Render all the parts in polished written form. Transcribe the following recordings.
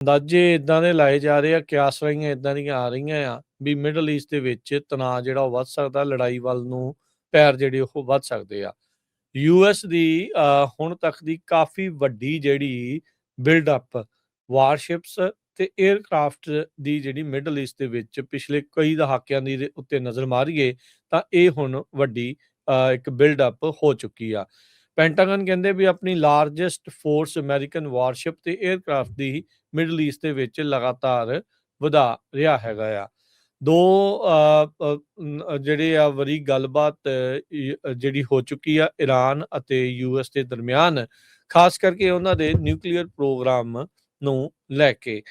ਅੰਦਾਜ਼ੇ ਇਦਾਂ ਦੇ ਲਾਏ ਜਾ ਰਹੇ ਆ, ਕਿਆਸ-ਰਾਈਆਂ ਇਦਾਂ ਦੀਆਂ ਆ ਰਹੀਆਂ ਆ ਵੀ ਮਿਡਲ ਈਸਟ ਦੇ ਵਿੱਚ ਤਣਾਅ ਜਿਹੜਾ ਉਹ ਵੱਧ ਸਕਦਾ, ਲੜਾਈ ਵੱਲ ਨੂੰ ਪੈਰ ਜਿਹੜੇ ਉਹ ਵੱਧ ਸਕਦੇ ਆ। ਯੂਐਸ ਦੀ ਹੁਣ ਤੱਕ ਦੀ ਕਾਫੀ ਵੱਡੀ ਜਿਹੜੀ ਬਿਲਡ-ਅਪ ਵਾਰਸ਼ਿਪਸ ਤੇ ਏਅਰਕ੍ਰਾਫਟ ਦੀ ਜਿਹੜੀ ਮਿਡਲ ਈਸਟ ਦੇ ਵਿੱਚ ਪਿਛਲੇ ਕਈ ਦਹਾਕਿਆਂ ਦੀ ਉੱਤੇ ਨਜ਼ਰ ਮਾਰੀਏ ਤਾਂ ਇਹ ਹੁਣ ਵੱਡੀ ਇੱਕ ਬਿਲਡ-ਅਪ ਹੋ ਚੁੱਕੀ ਆ। ਪੈਂਟਾਗਨ ਕਹਿੰਦੇ ਵੀ ਆਪਣੀ ਲਾਰਜੈਸਟ ਫੋਰਸ ਅਮਰੀਕਨ ਵਾਰਸ਼ਿਪ ਤੇ ਏਅਰਕ੍ਰਾਫਟ ਦੀ ਮਿਡਲ ਈਸਟ ਦੇ ਵਿੱਚ ਲਗਾਤਾਰ ਵਧਾ ਰਿਹਾ ਹੈਗਾ ਆ। ਦੋ ਜਿਹੜੇ ਆ ਵਰੀ ਗੱਲਬਾਤ ਜਿਹੜੀ ਹੋ ਚੁੱਕੀ ਆ ਈਰਾਨ ਅਤੇ ਯੂਐਸ ਦੇ ਦਰਮਿਆਨ, ਖਾਸ ਕਰਕੇ ਉਹਨਾਂ ਦੇ ਨਿਊਕਲੀਅਰ ਪ੍ਰੋਗਰਾਮ ਨੂੰ ਲੈ ਕੇ।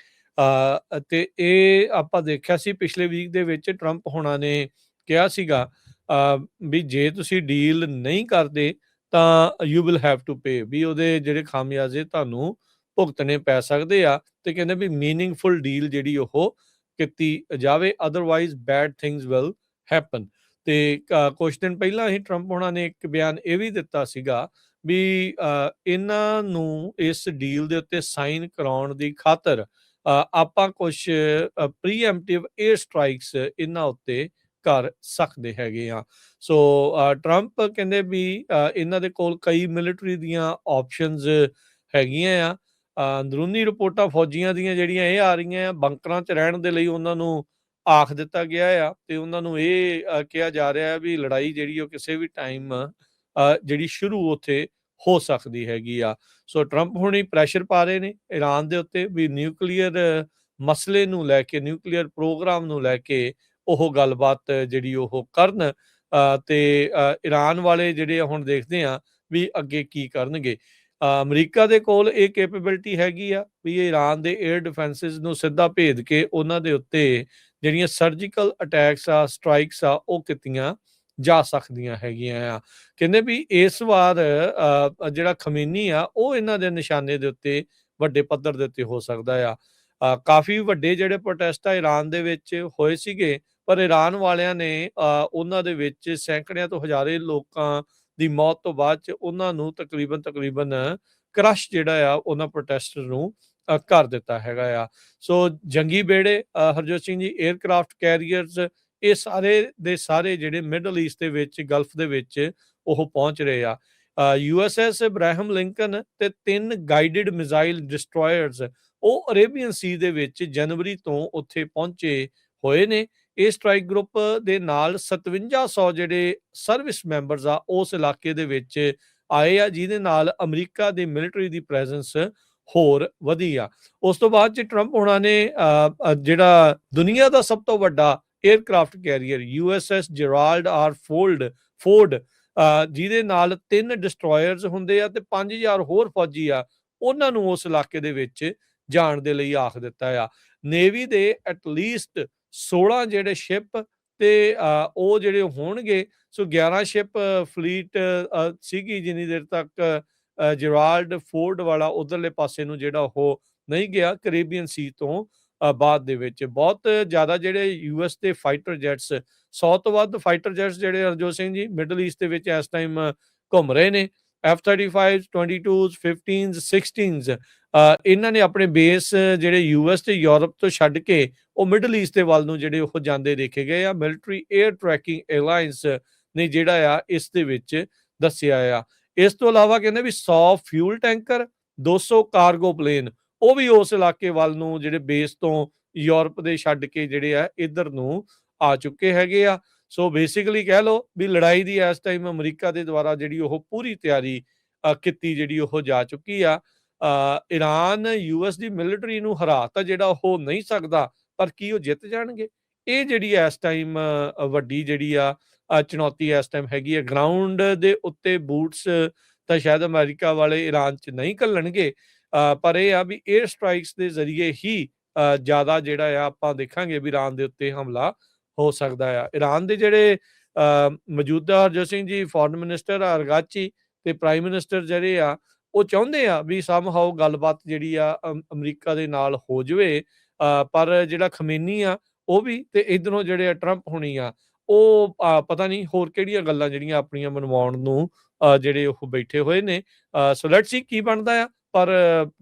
ਅਤੇ ਇਹ ਆਪਾਂ ਦੇਖਿਆ ਸੀ ਪਿਛਲੇ ਵੀਕ ਦੇ ਵਿੱਚ ਟਰੰਪ ਹੋਣਾ ਨੇ ਕਿਹਾ ਸੀਗਾ ਵੀ ਜੇ ਤੁਸੀਂ ਡੀਲ ਨਹੀਂ ਕਰਦੇ ਤਾਂ you will have to pay, ਵੀ ਉਹਦੇ ਜਿਹੜੇ ਖਾਮਿਆਜ਼ੇ ਤੁਹਾਨੂੰ ਭੁਗਤਣੇ ਪੈ ਸਕਦੇ ਆ। ਤੇ ਕਹਿੰਦੇ ਵੀ ਮੀਨਿੰਗਫੁਲ ਡੀਲ ਜਿਹੜੀ ਉਹ ਕੀਤੀ ਜਾਵੇ, otherwise bad things will happen. ਤੇ ਕੁਝ ਦਿਨ ਪਹਿਲਾਂ ਹੀ ਟਰੰਪ ਹੋਣਾ ਨੇ ਇੱਕ ਬਿਆਨ ਇਹ ਵੀ ਦਿੱਤਾ ਸੀਗਾ ਵੀ ਇਹਨਾਂ ਨੂੰ ਇਸ ਡੀਲ ਦੇ ਉੱਤੇ ਸਾਈਨ ਕਰਾਉਣ ਦੀ ਖਾਤਰ ਆਪਾਂ ਕੁਝ ਪ੍ਰੀਐਮਪਟਿਵ ਏਅਰ ਸਟ੍ਰਾਈਕਸ ਇਹਨਾਂ ਉੱਤੇ ਕਰ ਸਕਦੇ ਹੈਗੇ ਆ। ਸੋ ਟਰੰਪ ਕਹਿੰਦੇ ਵੀ ਇਹਨਾਂ ਦੇ ਕੋਲ ਕਈ ਮਿਲਟਰੀ ਦੀਆਂ ਆਪਸ਼ਨਸ ਹੈਗੀਆਂ ਆ। ਅੰਦਰੂਨੀ ਰਿਪੋਰਟਾਂ ਫੌਜੀਆਂ ਦੀਆਂ ਜਿਹੜੀਆਂ ਇਹ ਆ ਰਹੀਆਂ ਆ, ਬੰਕਰਾਂ 'ਚ ਰਹਿਣ ਦੇ ਲਈ ਉਹਨਾਂ ਨੂੰ ਆਖ ਦਿੱਤਾ ਗਿਆ ਆ ਤੇ ਉਹਨਾਂ ਨੂੰ ਇਹ ਕਿਹਾ ਜਾ ਰਿਹਾ ਹੈ ਵੀ ਲੜਾਈ ਜਿਹੜੀ ਉਹ ਕਿਸੇ ਵੀ ਟਾਈਮ ਜਿਹੜੀ ਸ਼ੁਰੂ ਉੱਥੇ ਹੋ ਸਕਦੀ ਹੈਗੀ ਆ। ਸੋ ਟਰੰਪ ਹੁਣੀ ਪ੍ਰੈਸ਼ਰ ਪਾ ਰਹੇ ਨੇ ਈਰਾਨ ਦੇ ਉੱਤੇ ਵੀ ਨਿਊਕਲੀਅਰ ਮਸਲੇ ਨੂੰ ਲੈ ਕੇ, ਨਿਊਕਲੀਅਰ ਪ੍ਰੋਗਰਾਮ ਨੂੰ ਲੈ ਕੇ ਉਹ ਗੱਲਬਾਤ ਜਿਹੜੀ ਉਹ ਕਰਨ ਤੇ ਈਰਾਨ ਵਾਲੇ ਜਿਹੜੇ ਹੁਣ ਦੇਖਦੇ ਆ ਵੀ ਅੱਗੇ ਕੀ ਕਰਨਗੇ। ਅਮਰੀਕਾ ਦੇ ਕੋਲ ਇਹ ਕੈਪੇਬਿਲਿਟੀ ਹੈਗੀ ਆ ਵੀ ਇਹ ਈਰਾਨ ਦੇ ਏਅਰ ਡਿਫੈਂਸਿਸ ਨੂੰ ਸਿੱਧਾ ਭੇਜ ਕੇ ਉਹਨਾਂ ਦੇ ਉੱਤੇ ਜਿਹੜੀਆਂ ਸਰਜੀਕਲ ਅਟੈਕਸ ਆ, ਸਟ੍ਰਾਈਕਸ ਆ, ਉਹ ਕੀਤੀਆਂ ਜਾ ਸਕਦੀਆਂ ਹੈਗੀਆਂ ਆ। ਕਹਿੰਦੇ ਵੀ ਇਸ ਵਾਰ ਜਿਹੜਾ ਖਮੇਨੀ ਆ ਉਹ ਇਹਨਾਂ ਦੇ ਨਿਸ਼ਾਨੇ ਦੇ ਉੱਤੇ ਵੱਡੇ ਪੱਧਰ ਦੇ ਉੱਤੇ ਹੋ ਸਕਦਾ ਆ। ਕਾਫੀ ਵੱਡੇ ਜਿਹੜੇ ਪ੍ਰੋਟੈਸਟ ਆ ਈਰਾਨ ਦੇ ਵਿੱਚ ਹੋਏ ਸੀਗੇ, ਪਰ ਈਰਾਨ ਵਾਲਿਆਂ ਨੇ ਉਹਨਾਂ ਦੇ ਵਿੱਚ ਸੈਂਕੜਿਆਂ ਤੋਂ ਹਜ਼ਾਰੇ ਲੋਕਾਂ ਦੀ ਮੌਤ ਤੋਂ ਬਾਅਦ 'ਚ ਉਹਨਾਂ ਨੂੰ ਤਕਰੀਬਨ ਕ੍ਰਸ਼ ਜਿਹੜਾ ਆ ਉਹਨਾਂ ਪ੍ਰੋਟੈਸਟਰ ਨੂੰ ਕਰ ਦਿੱਤਾ ਹੈਗਾ ਆ। ਸੋ ਜੰਗੀ ਬੇੜੇ ਹਰਜੋਤ ਸਿੰਘ ਜੀ, ਏਅਰਕ੍ਰਾਫਟ ਕੈਰੀਅਰਸ, ਇਹ ਸਾਰੇ ਦੇ ਸਾਰੇ ਜਿਹੜੇ ਮਿਡਲ ਈਸਟ ਦੇ ਵਿੱਚ, ਗਲਫ ਦੇ ਵਿੱਚ ਉਹ ਪਹੁੰਚ ਰਹੇ ਆ। USS ਇਬਰਾਹਿਮ ਲਿੰਕਨ ਤੇ 3 ਗਾਈਡਡ ਮਿਜ਼ਾਈਲ ਡਿਸਟਰੋਇਰਸ ਉਹ ਅਰੇਬੀਅਨ ਸੀ ਦੇ ਵਿੱਚ ਜਨਵਰੀ ਤੋਂ ਉੱਥੇ ਪਹੁੰਚੇ ਹੋਏ ਨੇ। ਇਹ ਸਟ੍ਰਾਈਕ ਗਰੁੱਪ ਦੇ ਨਾਲ 5700 ਜਿਹੜੇ ਸਰਵਿਸ ਮੈਂਬਰਸ ਆ ਉਸ ਇਲਾਕੇ ਦੇ ਵਿੱਚ ਆਏ ਆ, ਜਿਹਦੇ ਨਾਲ ਅਮਰੀਕਾ ਦੀ ਮਿਲਟਰੀ ਦੀ ਪ੍ਰੈਜ਼ੈਂਸ ਹੋਰ ਵਧੀ ਆ। ਉਸ ਤੋਂ ਬਾਅਦ 'ਚ ਟਰੰਪ ਹੋਣਾ ਨੇ ਜਿਹੜਾ ਦੁਨੀਆ ਦਾ ਸਭ ਤੋਂ ਵੱਡਾ aircraft carrier USS Gerald R Ford ਜਿਹਦੇ ਨਾਲ 3 ਡਿਸਟਰੋਇਰਸ ਹੁੰਦੇ ਆ ਤੇ 5000 ਹੋਰ ਫੌਜੀ ਆ, ਉਹਨਾਂ ਨੂੰ ਉਸ ਇਲਾਕੇ ਦੇ ਵਿੱਚ ਜਾਣ ਦੇ ਲਈ ਆਖ ਦਿੱਤਾ ਆ। ਨੇਵੀ ਦੇ ਐਟਲੀਸਟ 16 ਜਿਹੜੇ ਸ਼ਿਪ ਤੇ ਉਹ ਜਿਹੜੇ ਹੋਣਗੇ, ਸੋ 11 ਸ਼ਿਪ ਫਲੀਟ ਸੀਗੀ ਜਿੰਨੀ ਦੇਰ ਤੱਕ ਜੈਰਾਲਡ ਫੋਰਡ ਵਾਲਾ ਉਧਰਲੇ ਪਾਸੇ ਨੂੰ ਜਿਹੜਾ ਉਹ ਨਹੀਂ ਗਿਆ ਕੈਰੀਬੀਅਨ ਸੀ ਤੋਂ ਬਾਅਦ ਦੇ ਵਿੱਚ। ਬਹੁਤ ਜ਼ਿਆਦਾ ਜਿਹੜੇ ਯੂਐਸ ਦੇ ਫਾਈਟਰ ਜੈਟਸ, 100 ਤੋਂ ਵੱਧ ਫਾਈਟਰ ਜੈਟਸ ਜਿਹੜੇ ਹਰਜੋਤ ਸਿੰਘ ਜੀ ਮਿਡਲ ਈਸਟ ਦੇ ਵਿੱਚ ਇਸ ਟਾਈਮ ਘੁੰਮ ਰਹੇ ਨੇ। F-35, 22s, 15s, 16s ਇਹਨਾਂ ਨੇ ਆਪਣੇ ਬੇਸ ਜਿਹੜੇ ਯੂਐਸ ਤੇ ਯੂਰਪ ਤੋਂ ਛੱਡ ਕੇ ਉਹ ਮਿਡਲ ਈਸਟ ਦੇ ਵੱਲ ਨੂੰ ਜਿਹੜੇ ਉਹ ਜਾਂਦੇ ਦੇਖੇ ਗਏ ਆ। ਮਿਲਟਰੀ ਏਅਰ ਟਰੈਕਿੰਗ ਏਅਰਲਾਈਨਸ ਨੇ ਜਿਹੜਾ ਆ ਇਸ ਦੇ ਵਿੱਚ ਦੱਸਿਆ ਆ। ਇਸ ਤੋਂ ਇਲਾਵਾ ਕਹਿੰਦੇ ਵੀ 100 ਫਿਊਲ ਟੈਂਕਰ, 200 ਕਾਰਗੋ ਪਲੇਨ ਉਹ ਵੀ ਉਸ ਇਲਾਕੇ ਵੱਲ ਨੂੰ ਜਿਹੜੇ ਬੇਸ ਤੋਂ ਯੂਰਪ ਦੇ ਛੱਡ ਕੇ ਜਿਹੜੇ ਆ ਇੱਧਰ ਨੂੰ ਆ ਚੁੱਕੇ ਹੈਗੇ ਆ। ਸੋ ਬੇਸਿਕਲੀ ਕਹਿ ਲਓ ਵੀ ਲੜਾਈ ਦੀ ਇਸ ਟਾਈਮ ਅਮਰੀਕਾ ਦੇ ਦੁਆਰਾ ਜਿਹੜੀ ਉਹ ਪੂਰੀ ਤਿਆਰੀ ਕੀਤੀ ਜਿਹੜੀ ਉਹ ਜਾ ਚੁੱਕੀ ਆ। ਈਰਾਨ ਯੂਐਸ ਦੀ ਮਿਲਟਰੀ ਨੂੰ ਹਰਾ ਤਾਂ ਜਿਹੜਾ ਉਹ ਨਹੀਂ ਸਕਦਾ, ਪਰ ਕੀ ਉਹ ਜਿੱਤ ਜਾਣਗੇ? ਇਹ ਜਿਹੜੀ ਇਸ ਟਾਈਮ ਵੱਡੀ ਜਿਹੜੀ ਆ ਚੁਣੌਤੀ ਇਸ ਟਾਈਮ ਹੈਗੀ ਹੈ। ਗਰਾਊਂਡ ਦੇ ਉੱਤੇ ਬੂਟਸ ਤਾਂ ਸ਼ਾਇਦ ਅਮਰੀਕਾ ਵਾਲੇ ਈਰਾਨ 'ਚ ਨਹੀਂ ਘੱਲਣਗੇ, ਪਰ ਇਹ ਆ ਵੀ ਏਅਰ ਸਟ੍ਰਾਈਕਸ ਦੇ ਜ਼ਰੀਏ ਹੀ ਜ਼ਿਆਦਾ ਜਿਹੜਾ ਆ ਆਪਾਂ ਦੇਖਾਂਗੇ ਵੀ ਈਰਾਨ ਦੇ ਉੱਤੇ ਹਮਲਾ ਹੋ ਸਕਦਾ ਆ। ਈਰਾਨ ਦੇ ਜਿਹੜੇ ਮੌਜੂਦਾ ਹਰਜੋਤ ਸਿੰਘ ਜੀ ਫੋਰਨ ਮਿਨਿਸਟਰ ਅਰਗਾਚੀ ਤੇ ਪ੍ਰਾਈਮ ਮਿਨਿਸਟਰ ਜਿਹੜੇ ਆ ਉਹ ਚਾਹੁੰਦੇ ਆ ਵੀ ਸਮਹਾਓ ਗੱਲਬਾਤ ਜਿਹੜੀ ਆ ਅਮਰੀਕਾ ਦੇ ਨਾਲ ਹੋ ਜਾਵੇ, ਪਰ ਜਿਹੜਾ ਖਮੇਨੀ ਆ ਉਹ ਵੀ ਤੇ ਇੱਧਰੋਂ ਜਿਹੜੇ ਟਰੰਪ ਹੋਣੀ ਆ ਉਹ ਪਤਾ ਨਹੀਂ ਹੋਰ ਕਿਹੜੀਆਂ ਗੱਲਾਂ ਜਿਹੜੀਆਂ ਆਪਣੀਆਂ ਮਨਵਾਉਣ ਨੂੰ ਜਿਹੜੇ ਉਹ ਬੈਠੇ ਹੋਏ ਨੇ। ਸੋ ਲੈਟਸ ਸੀ ਕੀ ਬਣਦਾ ਆ। ਪਰ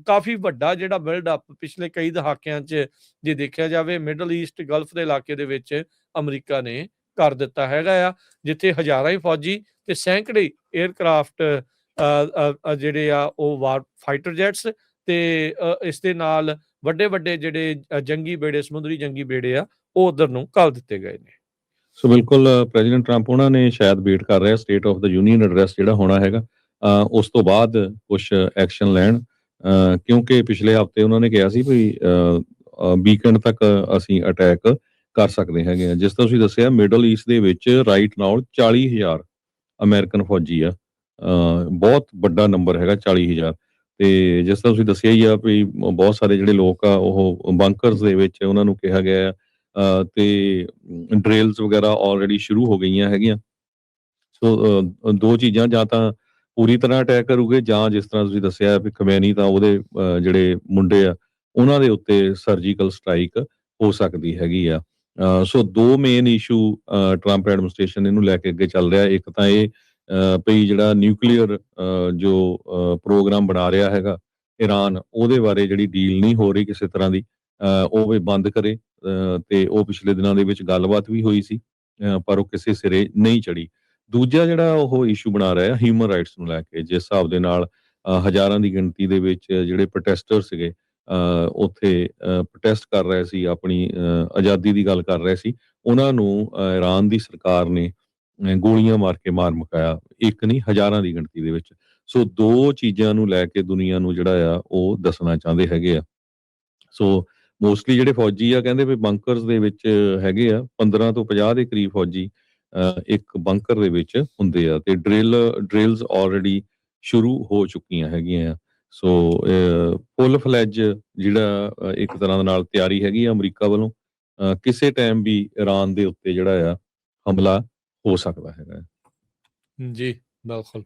ਕਾਫੀ ਵੱਡਾ ਜਿਹੜਾ ਬਿਲਡ ਅਪ ਪਿਛਲੇ ਕਈ ਦਹਾਕਿਆਂ 'ਚ ਜੇ ਦੇਖਿਆ ਜਾਵੇ ਮਿਡਲ ਈਸਟ ਗਲਫ ਦੇ ਇਲਾਕੇ ਦੇ ਵਿੱਚ ਅਮਰੀਕਾ ਨੇ ਕਰ ਦਿੱਤਾ ਹੈਗਾ ਆ, ਜਿੱਥੇ ਹਜ਼ਾਰਾਂ ਹੀ ਫੌਜੀ ਤੇ ਸੈਂਕੜੇ 에ਅਰਕ੍ਰਾਫਟ ਜਿਹੜੇ ਆ ਉਹ ਵਾਰ ਫਾਈਟਰ ਜੈਟਸ ਤੇ ਇਸ ਦੇ ਨਾਲ ਵੱਡੇ ਜਿਹੜੇ ਜੰਗੀ ਬੇੜੇ, ਸਮੁੰਦਰੀ ਜੰਗੀ ਬੇੜੇ ਆ, ਉਹ ਉਧਰ ਨੂੰ ਘੱਲ ਦਿੱਤੇ ਗਏ ਨੇ। ਸੋ ਬਿਲਕੁਲ ਪ੍ਰੈਜ਼ੀਡੈਂਟ ਟਰੰਪ ਉਹਨਾਂ ਨੇ ਸ਼ਾਇਦ ਵੇਟ ਕਰ ਰਿਹਾ state of the union address ਜਿਹੜਾ ਹੋਣਾ ਹੈਗਾ, ਉਸ ਤੋਂ ਬਾਅਦ ਕੁਛ ਐਕਸ਼ਨ ਲੈਣ, ਕਿਉਂਕਿ ਪਿਛਲੇ ਹਫ਼ਤੇ ਉਹਨਾਂ ਨੇ ਕਿਹਾ ਸੀ ਵੀ ਵੀਕਐਂਡ ਤੱਕ ਅਸੀਂ ਅਟੈਕ ਕਰ ਸਕਦੇ ਹੈਗੇ ਆ। ਜਿਸ ਤਰ੍ਹਾਂ ਤੁਸੀਂ ਦੱਸਿਆ ਮਿਡਲ ਈਸਟ ਦੇ ਵਿੱਚ ਰਾਈਟ ਨਾਓ 40,000 ਅਮਰੀਕਨ ਫੌਜੀ ਆ, ਬਹੁਤ ਵੱਡਾ ਨੰਬਰ ਹੈਗਾ 40,000। ਤੇ ਜਿਸ ਤਰ੍ਹਾਂ ਤੁਸੀਂ ਦੱਸਿਆ ਹੀ ਆ ਵੀ ਬਹੁਤ ਸਾਰੇ ਜਿਹੜੇ ਲੋਕ ਆ ਉਹ ਬੰਕਰਸ ਦੇ ਵਿੱਚ ਉਹਨਾਂ ਨੂੰ ਕਿਹਾ ਗਿਆ ਤੇ ਡਰਿਲਸ ਵਗੈਰਾ ਆਲਰੇਡੀ ਸ਼ੁਰੂ ਹੋ ਗਈਆਂ ਹੈਗੀਆਂ। ਸੋ ਦੋ ਚੀਜ਼ਾਂ, ਜਾਂ ਤਾਂ ਪੂਰੀ ਤਰ੍ਹਾਂ ਅਟੈਕ ਕਰੂਗੇ, ਜਾਂ ਜਿਸ ਤਰ੍ਹਾਂ ਤੁਸੀਂ ਦੱਸਿਆ ਵੀ ਖਮੈਨੀ ਤਾਂ ਉਹਦੇ ਜਿਹੜੇ ਮੁੰਡੇ ਆ ਉਹਨਾਂ ਦੇ ਉੱਤੇ ਸਰਜੀਕਲ ਸਟ੍ਰਾਈਕ ਹੋ ਸਕਦੀ ਹੈਗੀ ਆ। ਸੋ ਦੋ ਮੇਨ ਇਸ਼ੂ ਟਰੰਪ ਐਡਮਿਨਿਸਟ੍ਰੇਸ਼ਨ ਇਹਨੂੰ ਲੈ ਕੇ ਅੱਗੇ ਚੱਲ ਰਿਹਾ। ਇੱਕ ਤਾਂ ਇਹ ਭਈ ਜਿਹੜਾ ਨਿਊਕਲੀਅਰ ਜੋ ਪ੍ਰੋਗਰਾਮ ਬਣਾ ਰਿਹਾ ਹੈਗਾ ਈਰਾਨ, ਉਹਦੇ ਬਾਰੇ ਜਿਹੜੀ ਡੀਲ ਨਹੀਂ ਹੋ ਰਹੀ ਕਿਸੇ ਤਰ੍ਹਾਂ ਦੀ, ਉਹ ਵੀ ਬੰਦ ਕਰੇ। ਤੇ ਉਹ ਪਿਛਲੇ ਦਿਨਾਂ ਦੇ ਵਿੱਚ ਗੱਲਬਾਤ ਵੀ ਹੋਈ ਸੀ, ਪਰ ਉਹ ਕਿਸੇ ਸਿਰੇ ਨਹੀਂ ਚੜੀ। ਦੂਜਾ ਜਿਹੜਾ ਉਹ ਇਸ਼ੂ ਬਣਾ ਰਿਹਾ ਹਿਊਮਨ ਰਾਈਟਸ ਨੂੰ ਲੈ ਕੇ, ਜਿਸ ਹਿਸਾਬ ਦੇ ਨਾਲ ਹਜ਼ਾਰਾਂ ਦੀ ਗਿਣਤੀ ਦੇ ਵਿੱਚ ਜਿਹੜੇ ਪ੍ਰੋਟੈਸਟਰ ਸੀਗੇ ਉੱਥੇ ਪ੍ਰੋਟੈਸਟ ਕਰ ਰਹੇ ਸੀ, ਆਪਣੀ ਆਜ਼ਾਦੀ ਦੀ ਗੱਲ ਕਰ ਰਹੇ ਸੀ, ਉਹਨਾਂ ਨੂੰ ਈਰਾਨ ਦੀ ਸਰਕਾਰ ਨੇ ਗੋਲੀਆਂ ਮਾਰ ਕੇ ਮਾਰ ਮੁਕਾਇਆ, ਇੱਕ ਨਹੀਂ ਹਜ਼ਾਰਾਂ ਦੀ ਗਿਣਤੀ ਦੇ ਵਿੱਚ। ਸੋ ਦੋ ਚੀਜ਼ਾਂ ਨੂੰ ਲੈ ਕੇ ਦੁਨੀਆ ਨੂੰ ਜਿਹੜਾ ਆ ਉਹ ਦੱਸਣਾ ਚਾਹੁੰਦੇ ਹੈਗੇ ਆ। ਸੋ ਮੋਸਟਲੀ ਜਿਹੜੇ ਫੌਜੀ ਆ ਕਹਿੰਦੇ ਵੀ ਬੰਕਰਸ ਦੇ ਵਿੱਚ ਹੈਗੇ ਆ, 15 ਤੋਂ 50 ਦੇ ਕਰੀਬ ਫੌਜੀ ਇੱਕ ਬੰਕਰ ਦੇ ਵਿੱਚ ਹੁੰਦੇ ਆ, ਤੇ ਡਰਿਲਸ ਆਲਰੇਡੀ ਸ਼ੁਰੂ ਹੋ ਚੁੱਕੀਆਂ ਹੈਗੀਆਂ ਆ। ਸੋ ਫੁੱਲ ਫਲੈਜ ਜਿਹੜਾ ਇੱਕ ਤਰ੍ਹਾਂ ਦੇ ਨਾਲ ਤਿਆਰੀ ਹੈਗੀ ਆ ਅਮਰੀਕਾ ਵੱਲੋਂ, ਕਿਸੇ ਟਾਈਮ ਵੀ ਈਰਾਨ ਦੇ ਉੱਤੇ ਜਿਹੜਾ ਆ ਹਮਲਾ ਹੋ ਸਕਦਾ ਹੈਗਾ। ਜੀ ਬਿਲਕੁਲ।